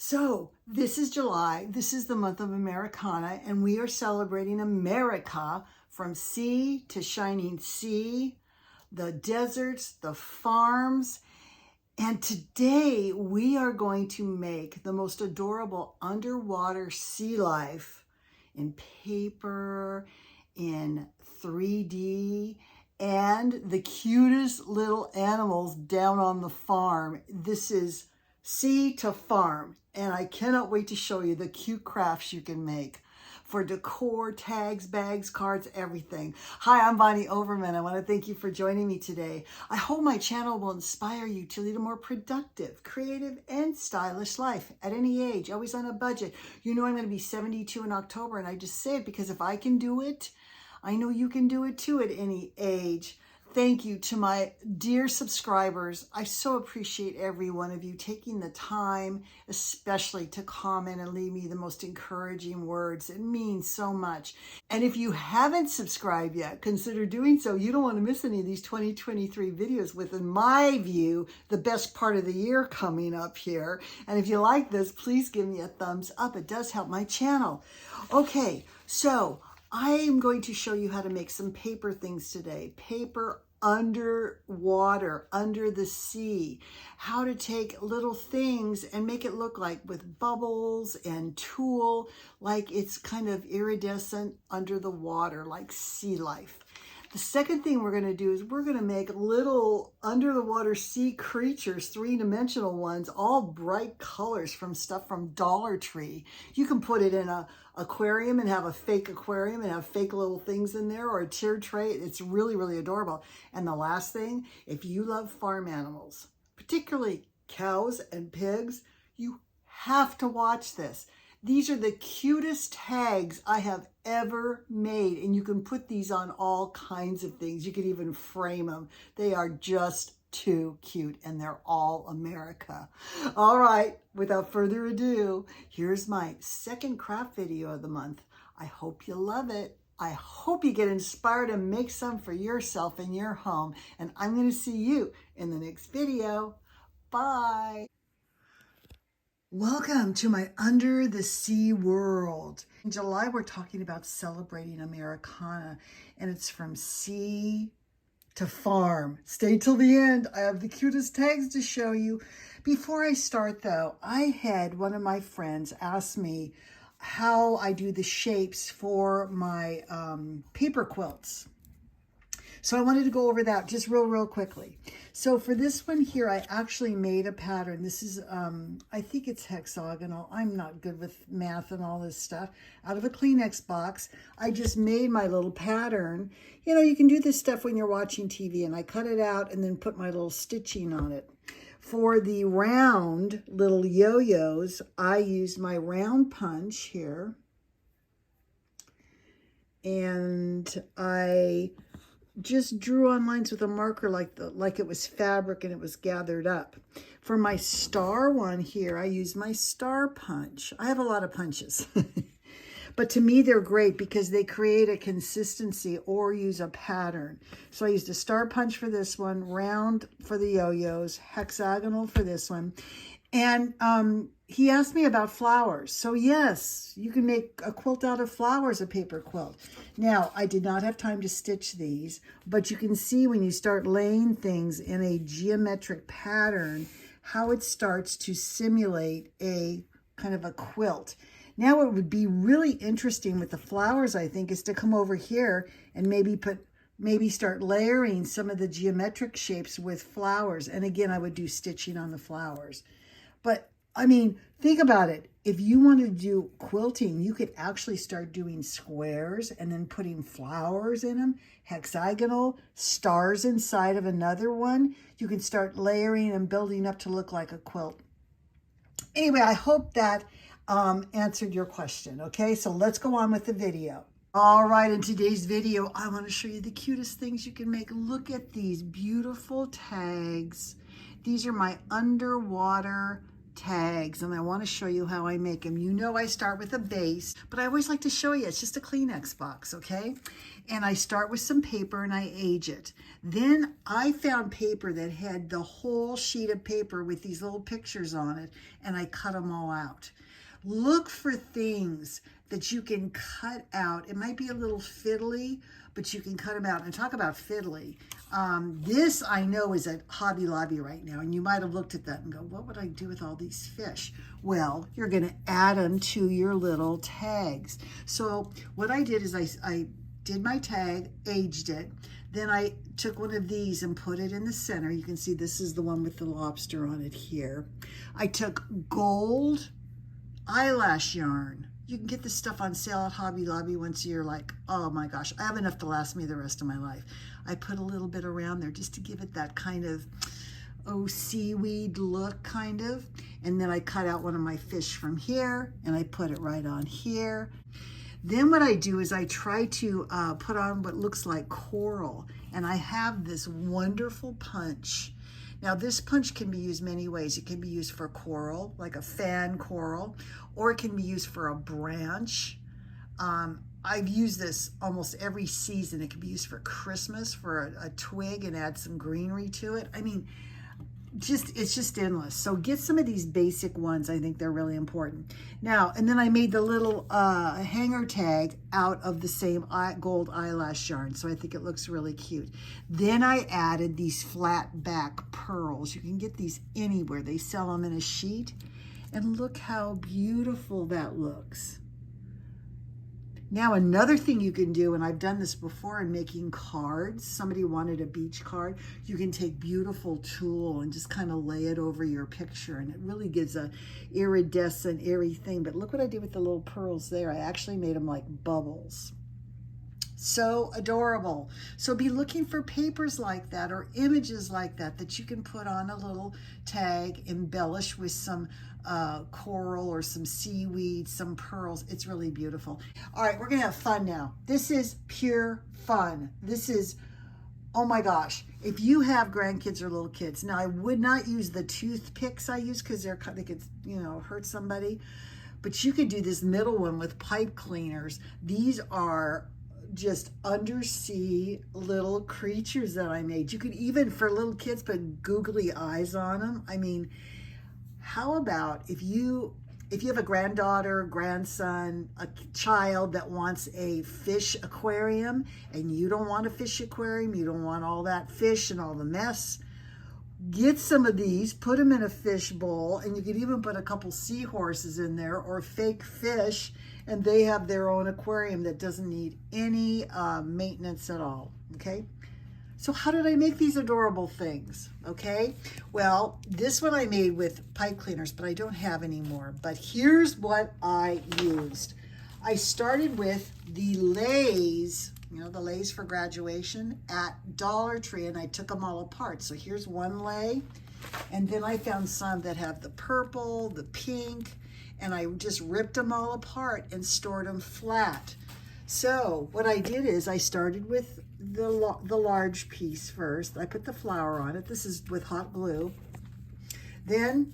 So this is July, this is the month of Americana, and we are celebrating America from sea to shining sea, the deserts, the farms. And today we are going to make the most adorable underwater sea life in paper, in 3D, and the cutest little animals down on the farm. This is sea to farm, and I cannot wait to show you the cute crafts you can make for decor, tags, bags, cards, everything. Hi, I'm Bonnie Overman. I want to thank you for joining me today. I hope my channel will inspire you to lead a more productive, creative, and stylish life at any age, always on a budget. You know I'm going to be 72 in October, and I just say it because if I can do it, I know you can do it too at any age. Thank you to my dear subscribers. I so appreciate every one of you taking the time, especially to comment and leave me the most encouraging words. It means so much. And if you haven't subscribed yet, consider doing so. You don't want to miss any of these 2023 videos with, in my view, the best part of the year coming up here. And if you like this, please give me a thumbs up. It does help my channel. Okay, so I am going to show you how to make some paper things today. Paper underwater, under the sea. How to take little things and make it look like with bubbles and tulle, like it's kind of iridescent under the water, like sea life. The second thing we're going to do is we're going to make little under the water sea creatures, three-dimensional ones, all bright colors from stuff from Dollar Tree. You can put it in a aquarium and have a fake aquarium and have fake little things in there, or a tier tray. It's really, really adorable. And the last thing, if you love farm animals, particularly cows and pigs, you have to watch this. These are the cutest tags I have ever made, and you can put these on all kinds of things. You could even frame them. They are just too cute, and they're all America. All right, without further ado, here's my second craft video of the month. I hope you love it. I hope you get inspired and make some for yourself in your home, and I'm going to see you in the next video. Bye. Welcome to my Under the Sea world. In July, we're talking about celebrating Americana, and it's from sea to farm. Stay till the end. I have the cutest tags to show you. Before I start, though, I had one of my friends ask me how I do the shapes for my paper quilts. So I wanted to go over that just real quickly. So for this one here, I actually made a pattern. This is, I think it's hexagonal. I'm not good with math and all this stuff. Out of a Kleenex box, I just made my little pattern. You know, you can do this stuff when you're watching TV, and I cut it out and then put my little stitching on it. For the round little yo-yos, I used my round punch here. And I just drew on lines with a marker like it was fabric and it was gathered up. For my star one here, I use my star punch. I have a lot of punches. But to me, they're great because they create a consistency or use a pattern. So I used a star punch for this one, round for the yo-yos, hexagonal for this one. And he asked me about flowers. So yes, you can make a quilt out of flowers, a paper quilt. Now, I did not have time to stitch these, but you can see when you start laying things in a geometric pattern, how it starts to simulate a kind of a quilt. Now, what would be really interesting with the flowers, I think, is to come over here and maybe start layering some of the geometric shapes with flowers. And again, I would do stitching on the flowers. But I mean, think about it. If you want to do quilting, you could actually start doing squares and then putting flowers in them, hexagonal, stars inside of another one. You can start layering and building up to look like a quilt. Anyway, I hope that answered your question. Okay, so let's go on with the video. All right, in today's video, I want to show you the cutest things you can make. Look at these beautiful tags. These are my underwater tags, and I want to show you how I make them. You know I start with a base, but I always like to show you. It's just a Kleenex box, okay? And I start with some paper and I age it. Then I found paper that had the whole sheet of paper with these little pictures on it, and I cut them all out. Look for things that you can cut out. It might be a little fiddly, but you can cut them out. And talk about fiddly. This I know is at Hobby Lobby right now, and you might have looked at that and go, what would I do with all these fish? Well, you're going to add them to your little tags. So what I did is I did my tag, aged it. Then I took one of these and put it in the center. You can see this is the one with the lobster on it here. I took gold eyelash yarn. You can get this stuff on sale at Hobby Lobby once you're like, oh my gosh, I have enough to last me the rest of my life. I put a little bit around there just to give it that kind of, seaweed look kind of. And then I cut out one of my fish from here and I put it right on here. Then what I do is I try to put on what looks like coral. And I have this wonderful punch. Now this punch can be used many ways. It can be used for coral, like a fan coral, or it can be used for a branch. I've used this almost every season. It can be used for Christmas, for a twig, and add some greenery to it. I mean, it's just endless. So get some of these basic ones. I think they're really important. Now, and then I made the little hanger tag out of the same gold eyelash yarn. So I think it looks really cute. Then I added these flat back pearls. You can get these anywhere. They sell them in a sheet. And look how beautiful that looks. Now, another thing you can do, and I've done this before in making cards. Somebody wanted a beach card. You can take beautiful tulle and just kind of lay it over your picture, and it really gives a iridescent, airy thing. But look what I did with the little pearls there. I actually made them like bubbles. So adorable. So be looking for papers like that or images like that that you can put on a little tag, embellish with some coral or some seaweed, some pearls. It's really beautiful. All right, we're gonna have fun now. This is pure fun. This is, oh my gosh, if you have grandkids or little kids. Now I would not use the toothpicks I use because they could, hurt somebody. But you could do this middle one with pipe cleaners. These are just undersea little creatures that I made. You could even, for little kids, put googly eyes on them. I mean, how about if you have a granddaughter, grandson, a child that wants a fish aquarium, and you don't want a fish aquarium, you don't want all that fish and all the mess, get some of these, put them in a fish bowl, and you could even put a couple seahorses in there or fake fish, and they have their own aquarium that doesn't need any maintenance at all, okay? So how did I make these adorable things, okay? Well, this one I made with pipe cleaners, but I don't have any more. But here's what I used. I started with the Lays, the Lays for graduation at Dollar Tree, and I took them all apart. So here's one lay, and then I found some that have the purple, the pink, and I just ripped them all apart and stored them flat. So what I did is I started with the large piece first. I put the flower on it. This is with hot glue. Then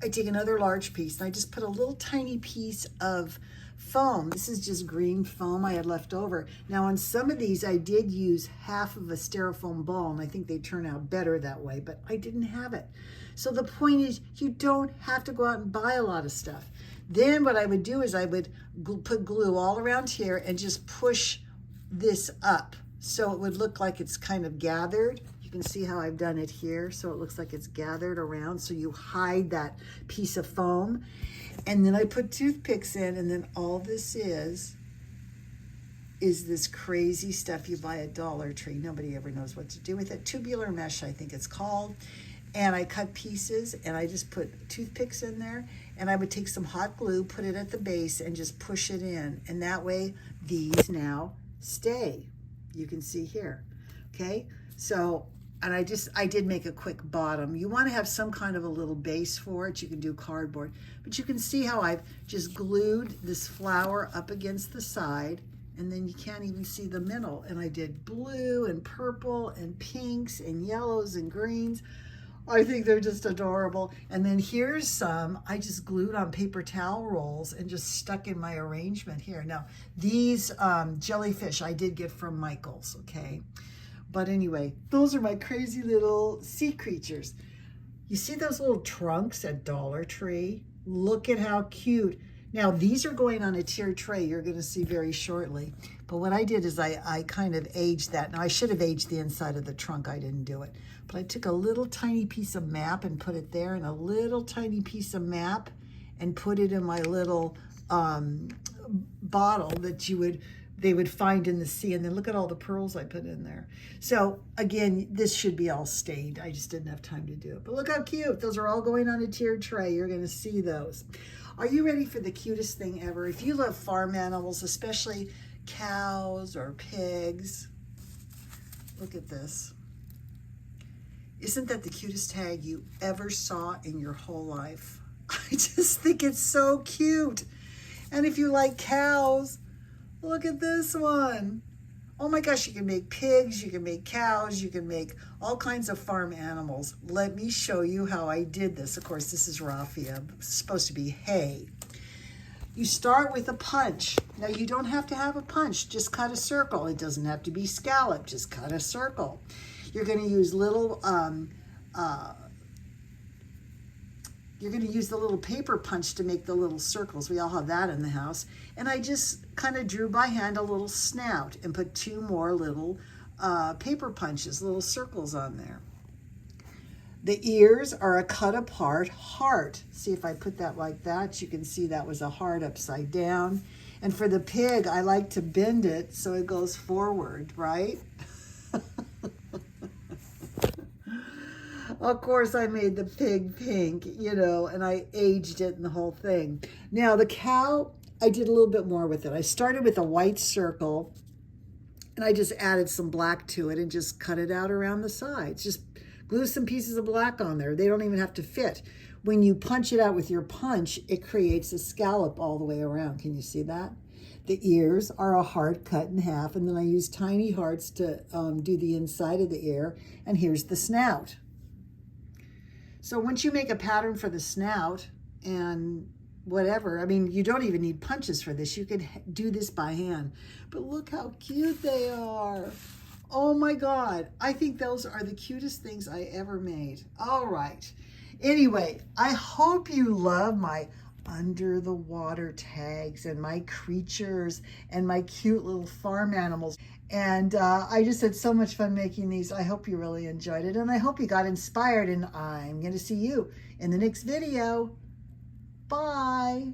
I take another large piece and I just put a little tiny piece of foam. This is just green foam I had left over. Now on some of these I did use half of a styrofoam ball, and I think they turn out better that way, but I didn't have it. So the point is, you don't have to go out and buy a lot of stuff. Then what I would do is I would put glue all around here and just push this up so it would look like it's kind of gathered. You can see how I've done it here, so it looks like it's gathered around, so you hide that piece of foam. And then I put toothpicks in, and then all this is this crazy stuff you buy at Dollar Tree. Nobody ever knows what to do with it. Tubular mesh, I think it's called. And I cut pieces, and I just put toothpicks in there, and I would take some hot glue, put it at the base, and just push it in. And that way, these now stay. You can see here, okay? So, and I did make a quick bottom. You want to have some kind of a little base for it. You can do cardboard, but you can see how I've just glued this flower up against the side, and then you can't even see the middle. And I did blue and purple and pinks and yellows and greens. I think they're just adorable. And then here's some I just glued on paper towel rolls and just stuck in my arrangement here. Now, these jellyfish I did get from Michael's, okay? But anyway, those are my crazy little sea creatures. You see those little trunks at Dollar Tree? Look at how cute. Now, these are going on a tiered tray you're going to see very shortly. But what I did is I kind of aged that. Now, I should have aged the inside of the trunk. I didn't do it. But I took a little tiny piece of map and put it there, and a little tiny piece of map and put it in my little bottle that they would find in the sea. And then look at all the pearls I put in there. So again, this should be all stained. I just didn't have time to do it. But look how cute. Those are all going on a tiered tray. You're going to see those. Are you ready for the cutest thing ever? If you love farm animals, especially cows or pigs, look at this. Isn't that the cutest tag you ever saw in your whole life? I just think it's so cute. And if you like cows, look at this one. Oh my gosh, you can make pigs, you can make cows, you can make all kinds of farm animals. Let me show you how I did this. Of course, this is raffia. It's supposed to be hay. You start with a punch. Now, you don't have to have a punch. Just cut a circle. It doesn't have to be scalloped. Just cut a circle. You're going to use you're going to use the little paper punch to make the little circles. We all have that in the house. And I just kind of drew by hand a little snout and put 2 more little paper punches, little circles on there. The ears are a cut apart heart. See, if I put that like that, you can see that was a heart upside down. And for the pig, I like to bend it so it goes forward, right? Of course, I made the pig pink, you know, and I aged it and the whole thing. Now, the cow, I did a little bit more with it. I started with a white circle, and I just added some black to it and just cut it out around the sides. Just glue some pieces of black on there. They don't even have to fit. When you punch it out with your punch, it creates a scallop all the way around. Can you see that? The ears are a heart cut in half, and then I use tiny hearts to do the inside of the ear, and here's the snout. So once you make a pattern for the snout and whatever, I mean, you don't even need punches for this. You could do this by hand. But look how cute they are. Oh my God. I think those are the cutest things I ever made. All right. Anyway, I hope you love my under the water tags and my creatures and my cute little farm animals. And I just had so much fun making these. I hope you really enjoyed it, and I hope you got inspired, and I'm going to see you in the next video. Bye.